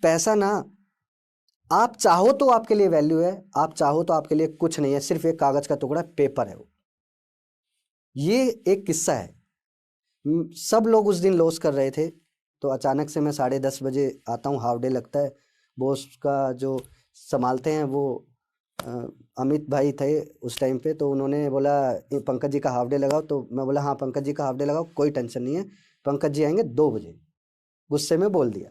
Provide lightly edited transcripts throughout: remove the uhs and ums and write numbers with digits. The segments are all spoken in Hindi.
पैसा ना, आप चाहो तो आपके लिए वैल्यू है, आप चाहो तो आपके लिए कुछ नहीं है, सिर्फ एक कागज का टुकड़ा, पेपर है वो। ये एक किस्सा है। सब लोग उस दिन लॉस कर रहे थे, तो अचानक से मैं 10:30 बजे आता हूँ, हाफ डे लगता है। बॉस का जो संभालते हैं वो अ, अमित भाई थे उस टाइम पे, तो उन्होंने बोला "ये पंकज जी का हाफ डे लगाओ", तो मैं बोला हाँ पंकज जी का हाफ डे लगाओ, कोई टेंशन नहीं है, पंकज जी आएंगे 2 बजे। गुस्से में बोल दिया।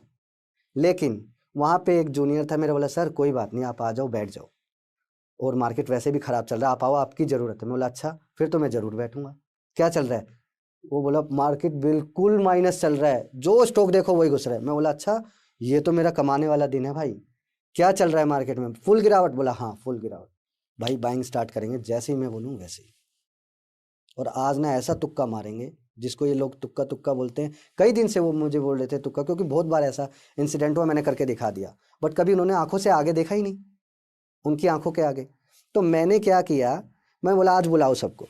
लेकिन वहाँ पे एक जूनियर था मेरा, बोला सर कोई बात नहीं, आप आ जाओ, बैठ जाओ, और मार्केट वैसे भी खराब चल रहा है, आप आओ, आपकी ज़रूरत है। मैं बोला अच्छा, फिर तो मैं ज़रूर बैठूंगा। क्या चल रहा है? वो बोला मार्केट बिल्कुल माइनस चल रहा है, जो स्टॉक देखो वही घुस रहा है। मैं बोला अच्छा, ये तो मेरा कमाने वाला दिन है भाई, क्या चल रहा है मार्केट में? फुल गिरावट? बोला हाँ फुल गिरावट। भाई बाइंग स्टार्ट करेंगे, जैसे ही मैं बोलूँ वैसे ही। और आज ना ऐसा तुक्का मारेंगे, जिसको ये लोग तुक्का तुक्का बोलते हैं। कई दिन से वो मुझे बोल रहे थे तुक्का, क्योंकि बहुत बार ऐसा इंसिडेंट हुआ, मैंने करके दिखा दिया, बट कभी उन्होंने आंखों से आगे देखा ही नहीं, उनकी आंखों के आगे। तो मैंने क्या किया, मैं बोला आज बुलाओ सबको,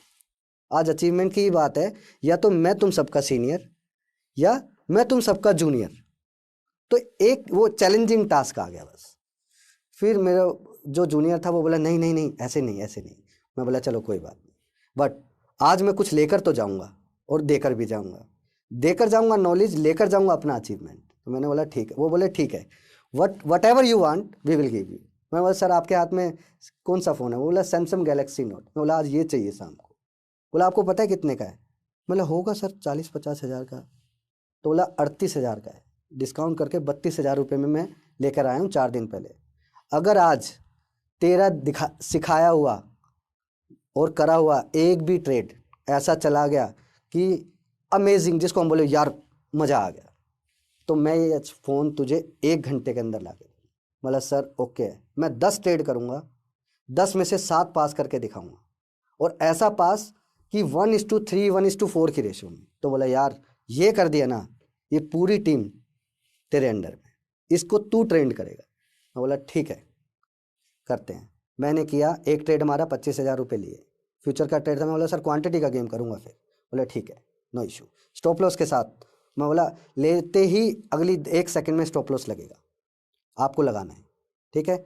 आज अचीवमेंट की ही बात है, या तो मैं तुम सबका सीनियर, या मैं तुम सबका जूनियर। तो एक वो चैलेंजिंग टास्क आ गया बस। फिर मेरा जो जूनियर था वो बोला नहीं नहीं नहीं, ऐसे नहीं ऐसे नहीं। मैं बोला चलो कोई बात नहीं, बट आज मैं कुछ लेकर तो जाऊंगा, और देकर भी जाऊंगा, देकर जाऊंगा नॉलेज, लेकर जाऊंगा अपना अचीवमेंट। तो मैंने बोला ठीक है। वो बोले ठीक है, whatever you want we will give you. मैं बोला सर आपके हाथ में कौन सा फ़ोन है? वो बोला सैमसंग गैलेक्सी नोट। मैं बोला आज ये चाहिए शाम को। बोला आपको पता है कितने का है? बोला होगा सर 40-50 हज़ार का। तो बोला 38 हज़ार का है, डिस्काउंट करके 32 हज़ार रुपये में मैं लेकर आया हूँ 4 दिन पहले। अगर आज तेरा दिखा सिखाया हुआ और करा हुआ एक भी ट्रेड ऐसा चला गया कि अमेजिंग, जिसको हम बोले यार मज़ा आ गया, तो मैं ये फ़ोन तुझे 1 घंटे के अंदर ला के दूंगा। बोला सर ओके है, मैं 10 ट्रेड करूँगा, 10 में से 7 पास करके दिखाऊंगा, और ऐसा पास कि 1:3 1:4 की रेशो में। तो बोला यार ये कर दिया ना, ये पूरी टीम तेरे अंडर में, इसको तू ट्रेंड करेगा। मैं बोला ठीक है करते हैं। मैंने किया, एक ट्रेड मारा, 25 हज़ार रुपये लिए। फ्यूचर का ट्रेड था। मैं बोला सर क्वांटिटी का गेम करूँगा फिर। बोला ठीक है, नो इशू, स्टॉप लॉस के साथ। मैं बोला लेते ही अगली 1 सेकंड में स्टॉप लॉस लगेगा, आपको लगाना है, ठीक है।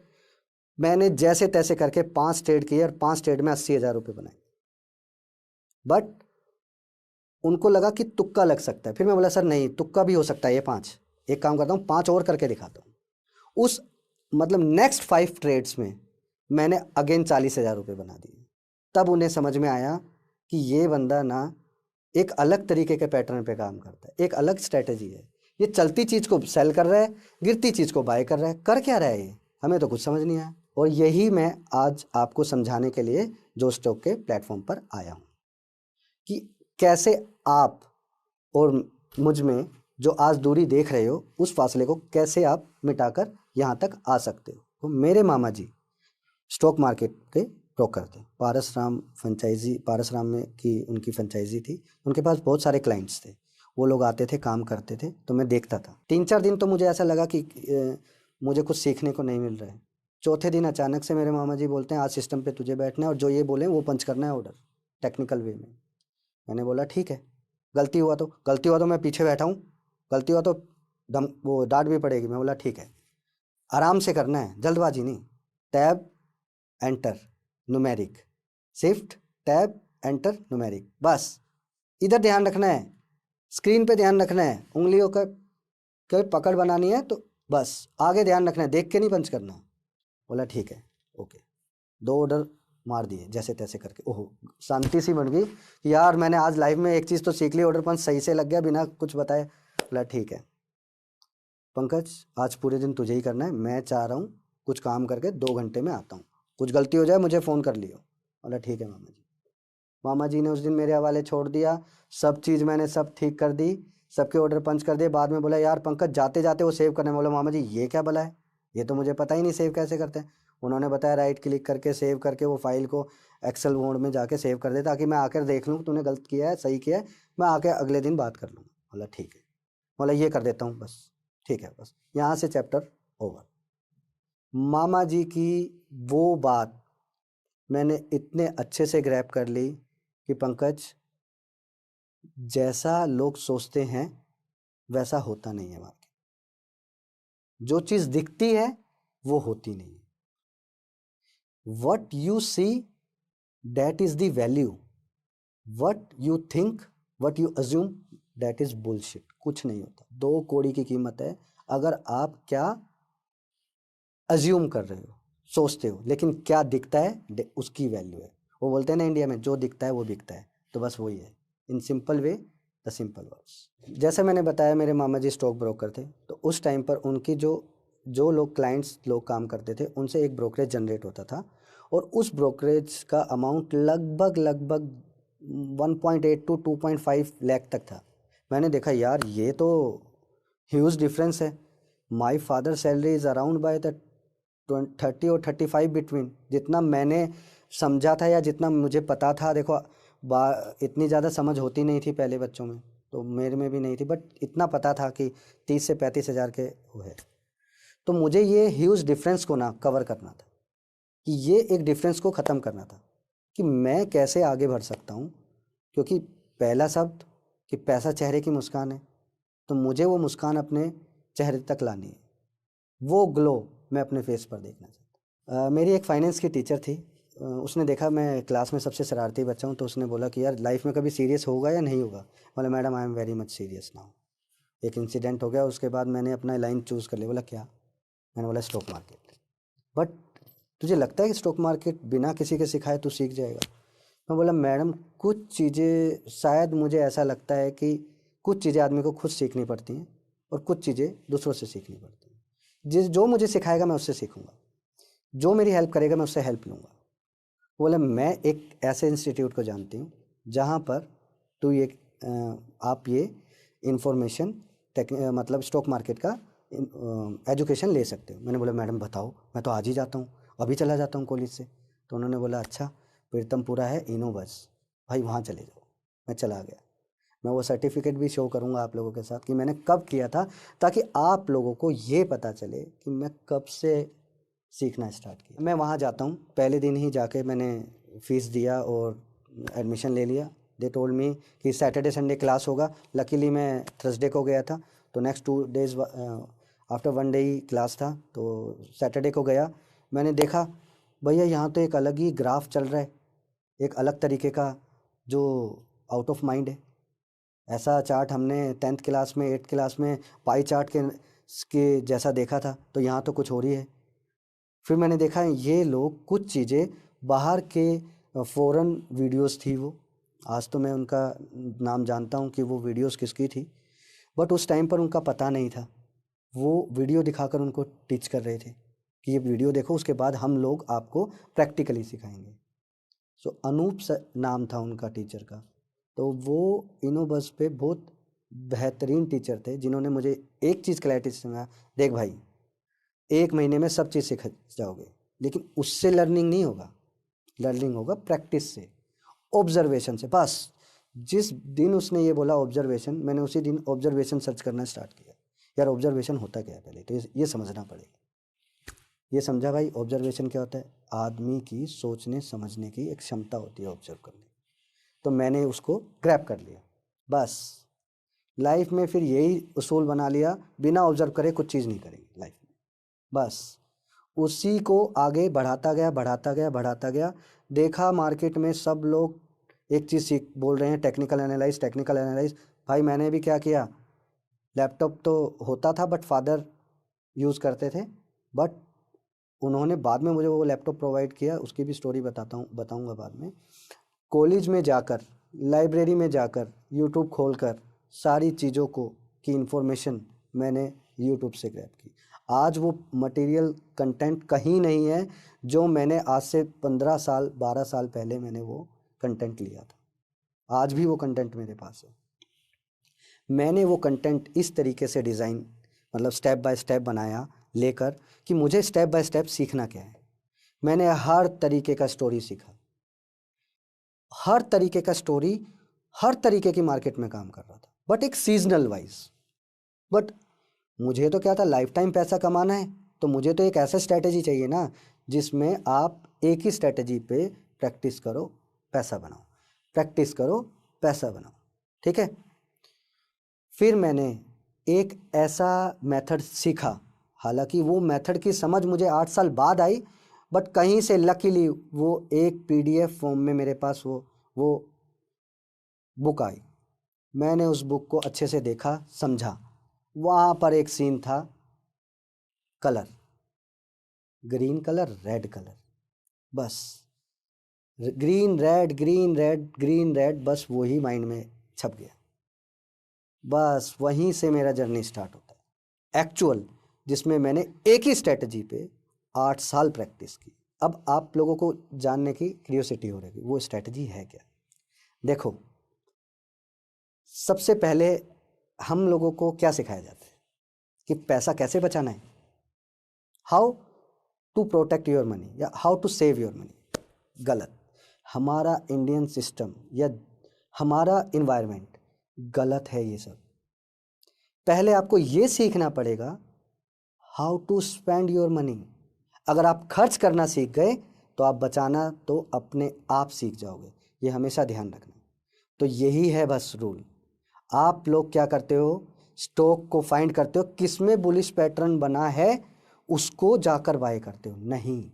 मैंने जैसे तैसे करके 5 ट्रेड किए, और 5 ट्रेड में 80 हज़ार रुपये बनाए। बट उनको लगा कि तुक्का लग सकता है। फिर मैं बोला सर नहीं, तुक्का भी हो सकता है ये 5, एक काम करता हूँ 5 और करके दिखाता हूँ। उस मतलब नेक्स्ट 5 ट्रेड्स में मैंने अगेन 40 हज़ार रुपये बना दिए। तब उन्हें समझ में आया कि ये बंदा ना एक अलग तरीके के पैटर्न पे काम करता है, एक अलग स्ट्रेटेजी है। ये चलती चीज़ को सेल कर रहा है, गिरती चीज़ को बाय कर रहा है, कर क्या रहा है ये, हमें तो कुछ समझ नहीं आया। और यही मैं आज आपको समझाने के लिए जो स्टॉक के प्लेटफॉर्म पर आया हूँ, कि कैसे आप और मुझ में जो आज दूरी देख रहे हो, उस फासले को कैसे आप मिटाकर यहाँ तक आ सकते हो। तो मेरे मामा जी स्टॉक मार्केट के ब्रोकर थे, पारस राम फ्रेंचाइजी, पारस राम में की उनकी फ्रेंचाइजी थी। उनके पास बहुत सारे क्लाइंट्स थे, वो लोग आते थे, काम करते थे, तो मैं देखता था। 3-4 दिन तो मुझे ऐसा लगा कि मुझे कुछ सीखने को नहीं मिल रहा है। चौथे दिन अचानक से मेरे मामा जी बोलते हैं आज सिस्टम पे तुझे बैठना है, और जो ये बोले वो पंच करना है ऑर्डर, टेक्निकल वे में। मैंने बोला ठीक है, गलती हुआ तो मैं पीछे बैठा हूँ, गलती हुआ तो वो डांट भी पड़ेगी। मैं बोला ठीक है, आराम से करना है, जल्दबाजी नहीं। Tab enter numeric, shift tab enter numeric, बस इधर ध्यान रखना है, स्क्रीन पे ध्यान रखना है, उंगलियों का पकड़ बनानी है, तो बस आगे ध्यान रखना है, देख के नहीं पंच करना। बोला ठीक है ओके। 2 ऑर्डर मार दिए जैसे तैसे करके। ओहो, शांति सी बन गई कि यार मैंने आज लाइफ में एक चीज़ तो सीख ली, ऑर्डर पंच सही से लग गया बिना कुछ बताए। बोला ठीक है पंकज, आज पूरे दिन तुझे ही करना है, मैं चाह रहा हूँ कुछ काम करके 2 घंटे में आता हूँ, कुछ गलती हो जाए मुझे फ़ोन कर लियो। बोला ठीक है मामा जी। मामा जी ने उस दिन मेरे हवाले छोड़ दिया, सब चीज़ मैंने सब ठीक कर दी, सबके ऑर्डर पंच कर दिए। बाद में बोला यार पंकज जाते जाते वो सेव करने में। बोला मामा जी ये क्या भला है, ये तो मुझे पता ही नहीं सेव कैसे करते हैं। उन्होंने बताया राइट क्लिक करके सेव करके वो फाइल को एक्सेल मोड में जाके सेव कर दे, ताकि मैं आकर देख लूँ तूने गलत किया है सही किया है, मैं आके अगले दिन बात कर लूँगा। बोला ठीक है। बोला ये कर देता हूँ बस, ठीक है, बस यहाँ से चैप्टर ओवर। मामा जी की वो बात मैंने इतने अच्छे से ग्रैब कर ली कि पंकज, जैसा लोग सोचते हैं वैसा होता नहीं है मार्केट। जो चीज़ दिखती है वो होती नहीं है। What you see that is the value, what you think, what you assume that is bullshit. कुछ नहीं होता। 2 कौड़ी की कीमत है अगर आप क्या अज्यूम कर रहे हो, सोचते हो, लेकिन क्या दिखता है उसकी वैल्यू है। वो बोलते हैं ना इंडिया में, जो दिखता है वो बिकता है। तो बस वही है, in simple way, the simple words. जैसे मैंने बताया मेरे मामा जी स्टॉक ब्रोकर थे, तो उस टाइम पर उनकी जो जो लोग क्लाइंट्स लोग काम करते थे उनसे एक ब्रोकरेज जनरेट होता था, और उस ब्रोकरेज का अमाउंट लगभग लगभग 1.8 टू 2.5 लाख तक था। मैंने देखा यार ये तो ह्यूज डिफरेंस है। My father salary is around by the 30 और 35 बिटवीन। जितना मैंने समझा था या जितना मुझे पता था, देखो इतनी ज़्यादा समझ होती नहीं थी पहले बच्चों में, तो मेरे में भी नहीं थी, बट इतना पता था कि 30 से 35 हज़ार के वो है। तो मुझे ये ह्यूज डिफरेंस को ना कवर करना था, कि ये एक डिफरेंस को ख़त्म करना था कि मैं कैसे आगे बढ़ सकता हूँ। क्योंकि पहला शब्द कि पैसा चेहरे की मुस्कान है, तो मुझे वो मुस्कान अपने चेहरे तक लानी है, वो ग्लो मैं अपने फेस पर देखना चाहता हूँ। मेरी एक फाइनेंस की टीचर थी, उसने देखा मैं क्लास में सबसे शरारती बच्चा हूँ, तो उसने बोला कि यार लाइफ में कभी सीरियस होगा या नहीं होगा। बोला madam I am very much serious now. एक इंसिडेंट हो गया, उसके बाद मैंने अपना लाइन चूज़ कर लिया। बोला क्या? मैंने बोला स्टॉक मार्केट। बट तुझे लगता है कि स्टॉक मार्केट बिना किसी के सिखाए तू सीख जाएगा? मैं बोला मैडम कुछ चीज़ें शायद मुझे ऐसा लगता है कि कुछ चीज़ें आदमी को खुद सीखनी पड़ती हैं और कुछ चीज़ें दूसरों से सीखनी पड़ती हैं। जो मुझे सिखाएगा मैं उससे सीखूंगा, जो मेरी हेल्प करेगा मैं उससे हेल्प लूँगा। बोले मैं एक ऐसे इंस्टीट्यूट को जानती हूँ जहाँ पर तू ये आप ये इंफॉर्मेशन मतलब स्टॉक मार्केट का एजुकेशन ले सकते हो। मैंने बोला मैडम बताओ, मैं तो आज ही जाता हूँ, अभी चला जाता हूँ कॉलेज से। तो उन्होंने बोला अच्छा प्रीतमपुरा है इनोबस, भाई वहाँ चले जाओ। मैं चला गया। मैं वो सर्टिफिकेट भी शो करूँगा आप लोगों के साथ कि मैंने कब किया था, ताकि आप लोगों को ये पता चले कि मैं कब से सीखना स्टार्ट किया। मैं वहाँ जाता हूँ, पहले दिन ही जाके मैंने फ़ीस दिया और एडमिशन ले लिया। दे टोल्ड मी कि सैटरडे संडे क्लास होगा। लकीली मैं थर्सडे को गया था, तो नेक्स्ट 2 डेज़ आफ्टर 1 डे ही क्लास था, तो सैटरडे को गया। मैंने देखा भैया यहाँ तो एक अलग ही ग्राफ चल रहा है, एक अलग तरीके का जो आउट ऑफ माइंड है। ऐसा चार्ट हमने 10th क्लास में 8th क्लास में पाई चार्ट के जैसा देखा था, तो यहाँ तो कुछ हो रही है। फिर मैंने देखा ये लोग कुछ चीज़ें बाहर के फ़ॉरेन वीडियोस थी वो, आज तो मैं उनका नाम जानता हूँ कि वो वीडियोस किसकी थी, बट उस टाइम पर उनका पता नहीं था। वो वीडियो दिखाकर उनको टीच कर रहे थे कि ये वीडियो देखो, उसके बाद हम लोग आपको प्रैक्टिकली सिखाएंगे। सो अनूप नाम था उनका टीचर का। तो वो इनोबस पे बहुत बेहतरीन टीचर थे, जिन्होंने मुझे एक चीज़ क्लैरिटी से समझाया, देख भाई 1 महीने में सब चीज़ सीख जाओगे, लेकिन उससे लर्निंग नहीं होगा। लर्निंग होगा प्रैक्टिस से, ऑब्जर्वेशन से। बस जिस दिन उसने ये बोला ऑब्जर्वेशन, मैंने उसी दिन ऑब्जर्वेशन सर्च करना स्टार्ट किया। यार ऑब्जर्वेशन होता क्या है पहले तो ये समझना पड़ेगा। ये समझा भाई ऑब्जर्वेशन क्या होता है। आदमी की सोचने समझने की एक क्षमता होती है ऑब्जर्व करने की। तो मैंने उसको ग्रैब कर लिया। बस लाइफ में फिर यही उसूल बना लिया, बिना ऑब्जर्व करे कुछ चीज़ नहीं करेंगे लाइफ में। बस उसी को आगे बढ़ाता गया बढ़ाता गया बढ़ाता गया। देखा मार्केट में सब लोग एक चीज़ सीख बोल रहे हैं, टेक्निकल एनालाइज टेक्निकल एनालाइज। भाई मैंने भी क्या किया, लैपटॉप तो होता था बट फादर यूज़ करते थे, बट उन्होंने बाद में मुझे वो लैपटॉप प्रोवाइड किया, उसकी भी स्टोरी बताऊंगा बाद में। कॉलेज में जाकर, लाइब्रेरी में जाकर, यूट्यूब खोलकर सारी चीज़ों को की इन्फॉर्मेशन मैंने यूट्यूब से ग्रैब की। आज वो मटेरियल कंटेंट कहीं नहीं है जो मैंने आज से 15 साल 12 साल पहले मैंने वो कंटेंट लिया था। आज भी वो कंटेंट मेरे पास है। मैंने वो कंटेंट इस तरीके से डिज़ाइन मतलब स्टेप बाय स्टेप बनाया लेकर कि मुझे स्टेप बाय स्टेप सीखना क्या है। मैंने हर तरीके का स्टोरी सीखा, हर तरीके का स्टोरी, हर तरीके की मार्केट में काम कर रहा था, बट एक सीजनल वाइज। बट मुझे तो क्या था, लाइफ टाइम पैसा कमाना है, तो मुझे तो एक ऐसा स्ट्रैटेजी चाहिए ना जिसमें आप एक ही स्ट्रैटेजी पे प्रैक्टिस करो पैसा बनाओ, प्रैक्टिस करो पैसा बनाओ। ठीक है। फिर मैंने एक ऐसा मेथड सीखा हालांकि वो मेथड की समझ मुझे 8 साल बाद आई, बट कहीं से लकीली वो एक पीडीएफ फॉर्म में मेरे पास वो बुक आई। मैंने उस बुक को अच्छे से देखा, समझा। वहाँ पर एक सीन था, colour, green colour, red colour, बस green red green red green red, बस वही माइंड में छप गया। बस वहीं से मेरा जर्नी स्टार्ट होता है एक्चुअल, जिसमें मैंने एक ही स्ट्रेटजी पे 8 साल प्रैक्टिस की। अब आप लोगों को जानने की क्यूरियोसिटी हो रही है वो स्ट्रेटजी है क्या। देखो, सबसे पहले हम लोगों को क्या सिखाया जाता है कि पैसा कैसे बचाना है, how to protect your money या how to save your money. गलत। हमारा इंडियन सिस्टम या हमारा इन्वायरमेंट गलत है ये सब। पहले आपको ये सीखना पड़ेगा how to spend your money. अगर आप खर्च करना सीख गए तो आप बचाना तो अपने आप सीख जाओगे, ये हमेशा ध्यान रखना। तो यही है बस रूल। आप लोग क्या करते हो, स्टॉक को फाइंड करते हो किस में बुलिश पैटर्न बना है, उसको जाकर बाय करते हो। नहीं,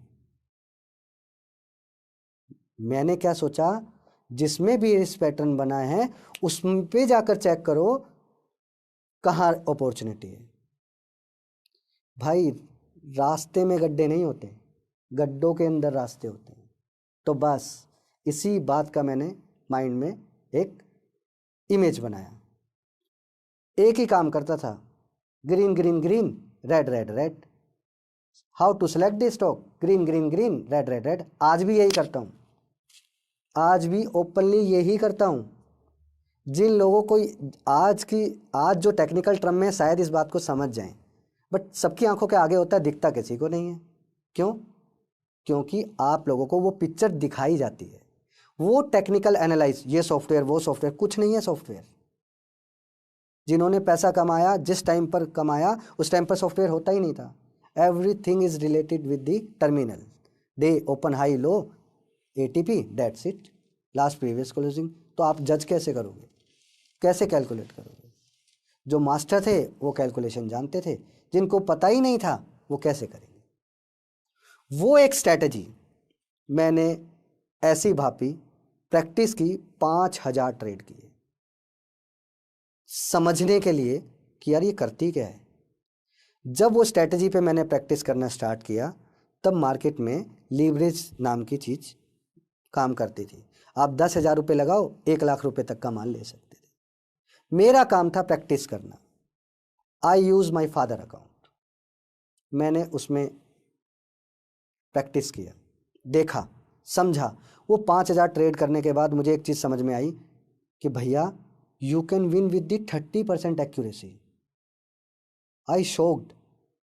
मैंने क्या सोचा, जिसमें भी इस पैटर्न बना है उस पे जाकर चेक करो कहाँ अपॉर्चुनिटी है। भाई, रास्ते में गड्ढे नहीं होते, गड्ढों के अंदर रास्ते होते हैं। तो बस इसी बात का मैंने माइंड में एक इमेज बनाया। एक ही काम करता था, green green green, red red red, how to select the stock, green green green, red red red. आज भी यही करता हूँ, आज भी ओपनली यही करता हूँ। जिन लोगों को आज जो टेक्निकल टर्म में शायद इस बात को समझ जाएं, बट सबकी आंखों के आगे होता है, दिखता किसी को नहीं है। क्यों? क्योंकि आप लोगों को वो पिक्चर दिखाई जाती है, वो टेक्निकल एनालाइज, ये सॉफ्टवेयर वो सॉफ्टवेयर, कुछ नहीं है सॉफ्टवेयर। जिन्होंने पैसा कमाया, जिस टाइम पर कमाया, उस टाइम पर सॉफ्टवेयर होता ही नहीं था। Everything is related with the terminal, day open high low, ATP, that's it, last previous closing. तो आप जज कैसे करोगे, कैसे कैलकुलेट करोगे? जो मास्टर थे वो कैलकुलेशन जानते थे, जिनको पता ही नहीं था वो कैसे करेंगे? वो एक स्ट्रैटेजी मैंने ऐसी भापी, प्रैक्टिस की, 5000 ट्रेड किए समझने के लिए कि यार ये करती क्या है। जब वो स्ट्रैटेजी पे मैंने प्रैक्टिस करना स्टार्ट किया, तब मार्केट में लीवरेज नाम की चीज़ काम करती थी। आप 10,000 रुपये लगाओ, 1,00,000 रुपये तक का माल ले सकते थे। मेरा काम था प्रैक्टिस करना। आई यूज़ माई फादर अकाउंट, मैंने उसमें प्रैक्टिस किया, देखा, समझा। वो 5,000 ट्रेड करने के बाद मुझे एक चीज़ समझ में आई कि भैया you can win with the 30% accuracy. I shocked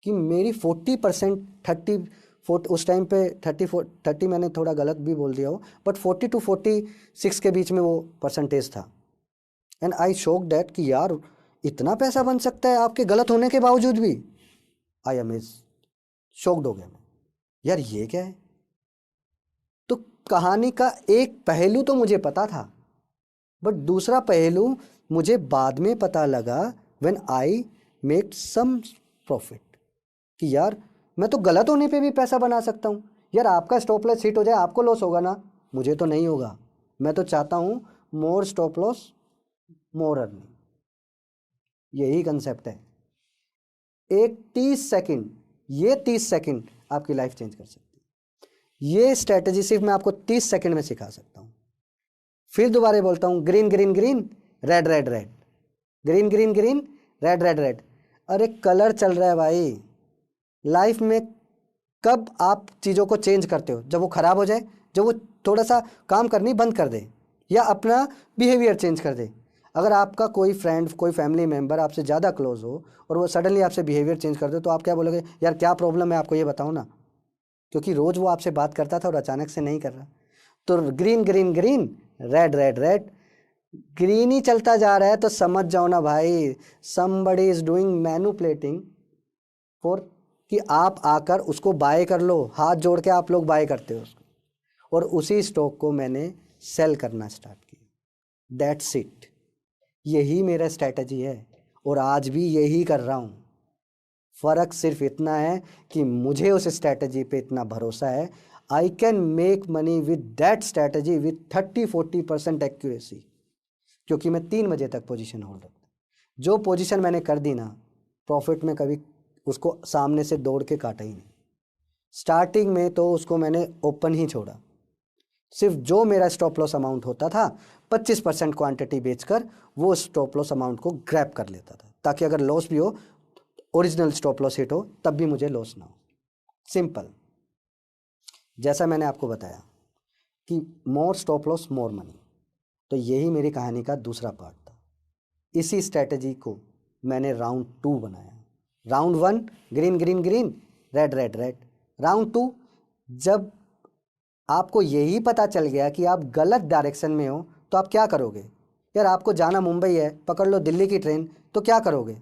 कि मेरी 40%, 30 उस टाइम पे 30 मैंने थोड़ा गलत भी बोल दिया हो, बट 40 to 46 के बीच में वो परसेंटेज था। एंड आई शॉक्ड दैट कि यार इतना पैसा बन सकता है आपके गलत होने के बावजूद भी। आई अमेज, शॉक्ड हो गया मैं, यार ये क्या है। तो कहानी का एक पहलू तो मुझे पता था, बट दूसरा पहलू मुझे बाद में पता लगा when I make some profit, कि यार मैं तो गलत होने पे भी पैसा बना सकता हूँ। यार आपका स्टॉप लॉस हिट हो जाए, आपको लॉस होगा ना, मुझे तो नहीं होगा। मैं तो चाहता हूँ मोर स्टॉप लॉस मोर अर्निंग, यही कंसेप्ट है। एक 30 सेकंड, ये 30 सेकंड आपकी लाइफ चेंज कर सकती है। ये स्ट्रेटजी सिर्फ मैं आपको 30 सेकंड में सिखा सकता हूँ। फिर दोबारा बोलता हूँ, green green green, red red red, green green green, red red red. अरे कलर चल रहा है भाई। लाइफ में कब आप चीज़ों को चेंज करते हो? जब वो ख़राब हो जाए, जब वो थोड़ा सा काम करनी बंद कर दे या अपना बिहेवियर चेंज कर दे। अगर आपका कोई फ्रेंड, कोई फैमिली मेम्बर आपसे ज़्यादा क्लोज हो और वो सडनली आपसे बिहेवियर चेंज कर दे, तो आप क्या बोलोगे? यार क्या प्रॉब्लम है आपको, ये बताओ ना। क्योंकि रोज़ वो आपसे बात करता था और अचानक से नहीं कर रहा। तो green green green, red red red, green ही चलता जा रहा है तो समझ जाओ ना भाई, somebody is doing manipulating for, कि आप आकर उसको बाय कर लो। हाथ जोड़ के आप लोग बाय करते हो उसको, और उसी स्टॉक को मैंने सेल करना स्टार्ट किया। दैट्स इट, यही मेरा स्ट्रैटेजी है और आज भी यही कर रहा हूँ। फ़र्क सिर्फ इतना है कि मुझे उस स्ट्रैटेजी पे इतना भरोसा है, I can make money with that strategy with 30-40% accuracy, क्योंकि मैं 3 बजे तक पोजीशन होल्ड रखता हूँ। जो पोजीशन मैंने कर दी ना प्रॉफिट में, कभी उसको सामने से दौड़ के काटा ही नहीं। स्टार्टिंग में तो उसको मैंने ओपन ही छोड़ा, सिर्फ जो मेरा स्टॉप लॉस अमाउंट होता था 25% क्वांटिटी बेचकर वो स्टॉप लॉस अमाउंट को ग्रैब कर लेता था, ताकि अगर लॉस भी हो, ओरिजिनल स्टॉप लॉस हिट हो, तब भी मुझे लॉस ना हो। सिंपल। जैसा मैंने आपको बताया कि मोर स्टॉप लॉस मोर मनी, तो यही मेरी कहानी का दूसरा पार्ट था। इसी स्ट्रैटेजी को मैंने राउंड 2 बनाया। Round 1 green green green, red red red. Round 2 जब आपको यही पता चल गया कि आप गलत डायरेक्शन में हो, तो आप क्या करोगे? यार आपको जाना मुंबई है, पकड़ लो दिल्ली की ट्रेन, तो क्या करोगे?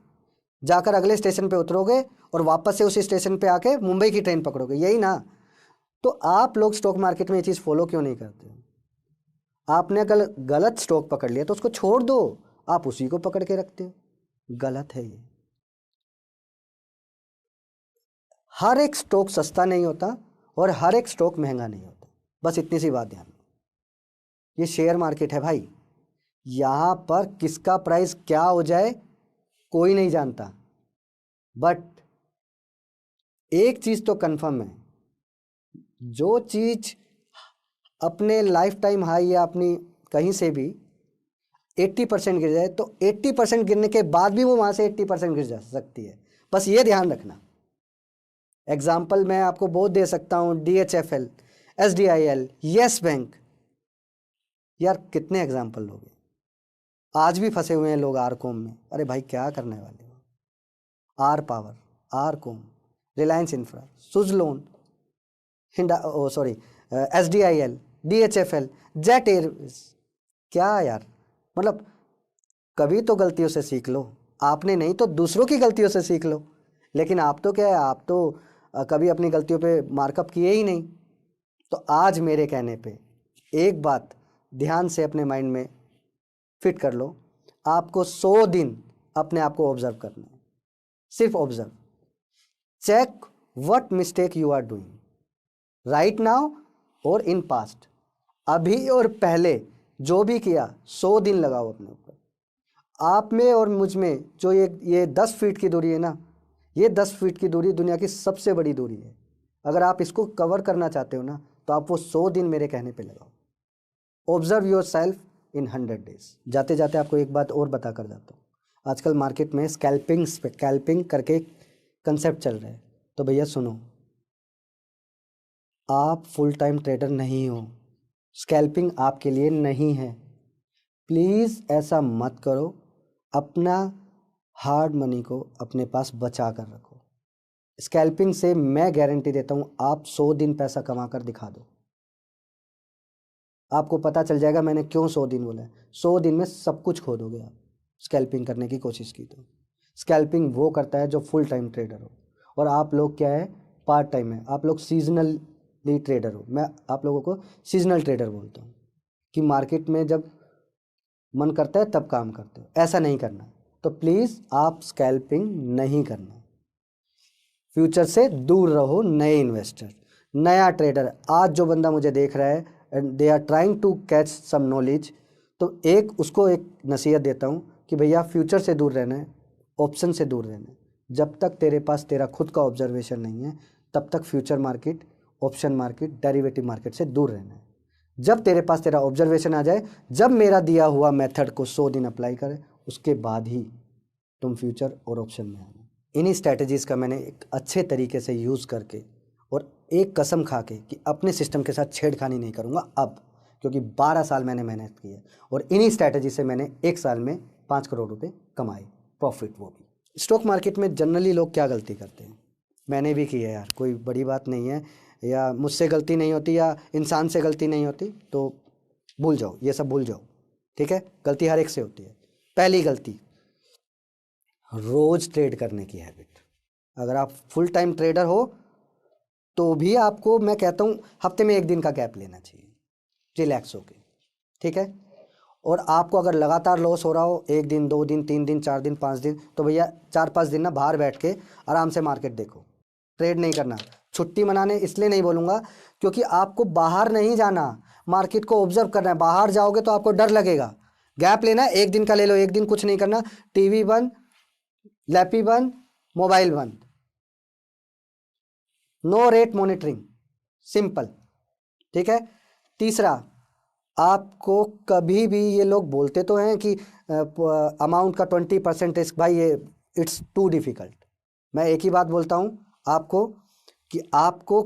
जाकर अगले स्टेशन पे उतरोगे और वापस से उसी स्टेशन पे आके मुंबई की ट्रेन पकड़ोगे, यही ना? तो आप लोग स्टॉक मार्केट में ये चीज़ फॉलो क्यों नहीं करते? आपने अगर गलत स्टॉक पकड़ लिया तो उसको छोड़ दो, आप उसी को पकड़ के रखते हो। गलत है ये। हर एक स्टॉक सस्ता नहीं होता और हर एक स्टॉक महंगा नहीं होता, बस इतनी सी बात ध्यान में। ये शेयर मार्केट है भाई, यहाँ पर किसका प्राइस क्या हो जाए कोई नहीं जानता, बट एक चीज़ तो कंफर्म है, जो चीज़ अपने लाइफ टाइम हाई या अपनी कहीं से भी 80% गिर जाए, तो 80% गिरने के बाद भी वो वहाँ से 80% गिर जा सकती है, बस ये ध्यान रखना। एग्जाम्पल मैं आपको बहुत दे सकता हूँ, DHFL, SDIL, येस बैंक। यार कितने एग्जाम्पल लोगे? आज भी फंसे हुए हैं लोग आरकॉम में। अरे भाई क्या करने वाले हो? R power, RCom, Reliance infra, Suzlon, हिंडा, oh sorry, SDIL, DHFL, jet airways. क्या यार, मतलब कभी तो गलतियों से सीख लो। आपने नहीं तो दूसरों की गलतियों से सीख लो, लेकिन आप तो क्या है, आप तो कभी अपनी गलतियों पे मार्कअप किए ही नहीं। तो आज मेरे कहने पे एक बात ध्यान से अपने माइंड में फिट कर लो, आपको 100 दिन अपने आप को ऑब्जर्व करना है, सिर्फ observe. Check what mistake you are doing right now और इन पास्ट, अभी और पहले जो भी किया 100 दिन लगाओ अपने ऊपर। आप में और मुझ में जो ये 10 फीट की दूरी है ना, ये 10 फीट की दूरी दुनिया की सबसे बड़ी दूरी है। अगर आप इसको कवर करना चाहते हो ना, तो आप वो 100 दिन मेरे कहने पे लगाओ। Observe your self in 100 days. जाते जाते आपको एक बात और बता कर जाता हूँ, आजकल मार्केट में स्कैल्पिंग करके कंसेप्ट चल रहा है। तो भैया सुनो, आप फुल टाइम ट्रेडर नहीं हो, स्कैल्पिंग आपके लिए नहीं है। प्लीज़ ऐसा मत करो, अपना हार्ड मनी को अपने पास बचा कर रखो। स्कैल्पिंग से मैं गारंटी देता हूँ, आप 100 दिन पैसा कमा कर दिखा दो, आपको पता चल जाएगा मैंने क्यों 100 दिन बोला है। 100 दिन में सब कुछ खो दोगे आप, स्कैल्पिंग करने की कोशिश की तो। स्कैल्पिंग वो करता है जो फुल टाइम ट्रेडर हो, और आप लोग क्या है, पार्ट टाइम है। आप लोग सीजनली ट्रेडर हो, मैं आप लोगों को सीजनल ट्रेडर बोलता हूँ, कि मार्केट में जब मन करता है तब काम करते हो, ऐसा नहीं करना। तो प्लीज़ आप स्कैल्पिंग नहीं करना, फ्यूचर से दूर रहो। नए इन्वेस्टर, नया ट्रेडर, आज जो बंदा मुझे देख रहा है and they are trying to catch some knowledge, तो उसको एक नसीहत देता हूँ कि भैया फ्यूचर से दूर रहना है, ऑप्शन से दूर रहना है। जब तक तेरे पास तेरा खुद का ऑब्जर्वेशन नहीं है, तब तक future market, option market, derivative market से दूर रहना है। जब तेरे पास तेरा ऑब्जर्वेशन आ जाए, जब मेरा दिया हुआ मेथड को 100 दिन अप्लाई करें, उसके बाद ही तुम फ्यूचर और ऑप्शन में आना। इन्हीं स्ट्रैटेजीज़ का मैंने एक अच्छे तरीके से यूज़ करके और एक कसम खा के कि अपने सिस्टम के साथ छेड़खानी नहीं करूँगा अब, क्योंकि 12 साल मैंने मेहनत की है, और इन्हीं स्ट्रैटेजी से मैंने 1 साल में 5 करोड़ रुपए कमाए, प्रॉफिट वो भी। स्टॉक मार्केट में जनरली लोग क्या गलती करते हैं, मैंने भी की है यार, कोई बड़ी बात नहीं है, या मुझसे गलती नहीं होती या इंसान से गलती नहीं होती, तो भूल जाओ, ये सब भूल जाओ, ठीक है। गलती हर एक से होती है। पहली गलती, रोज ट्रेड करने की हैबिट। अगर आप फुल टाइम ट्रेडर हो तो भी आपको मैं कहता हूँ हफ्ते में 1 दिन का गैप लेना चाहिए, रिलैक्स होके, ठीक है। और आपको अगर लगातार लॉस हो रहा हो 1 दिन 2 दिन 3 दिन 4 दिन 5 दिन, तो भैया 4-5 दिन ना बाहर बैठ के आराम से मार्केट देखो, ट्रेड नहीं करना। छुट्टी मनाने इसलिए नहीं बोलूँगा क्योंकि आपको बाहर नहीं जाना, मार्केट को ऑब्जर्व करना है। बाहर जाओगे तो आपको डर लगेगा। गैप लेना है, 1 दिन का ले लो, 1 दिन कुछ नहीं करना, टीवी बंद, लैपी बंद, मोबाइल बंद, नो रेट मॉनिटरिंग, सिंपल। ठीक है। तीसरा, आपको कभी भी, ये लोग बोलते तो हैं कि अमाउंट का 20% रिस्क, भाई ये इट्स टू डिफिकल्ट। मैं एक ही बात बोलता हूँ आपको कि आपको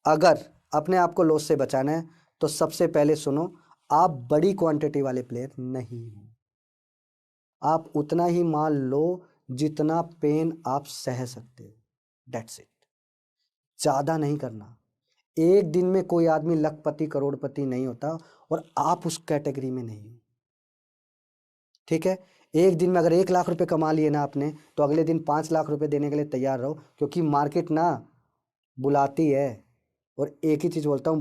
अगर अपने आप को लॉस से बचाना है तो सबसे पहले सुनो, आप बड़ी क्वांटिटी वाले प्लेयर नहीं हो। आप उतना ही माल लो जितना पेन आप सह सकते हो, डेट्स इट। ज़्यादा नहीं करना। एक दिन में कोई आदमी लखपति करोड़पति नहीं होता और आप उस कैटेगरी में नहीं हो। ठीक है। एक दिन में अगर 1 लाख रुपए कमा लिए ना आपने, तो अगले दिन 5 लाख रुपए देने के लिए तैयार रहो, क्योंकि मार्केट ना बुलाती है। और एक ही चीज़ बोलता हूँ,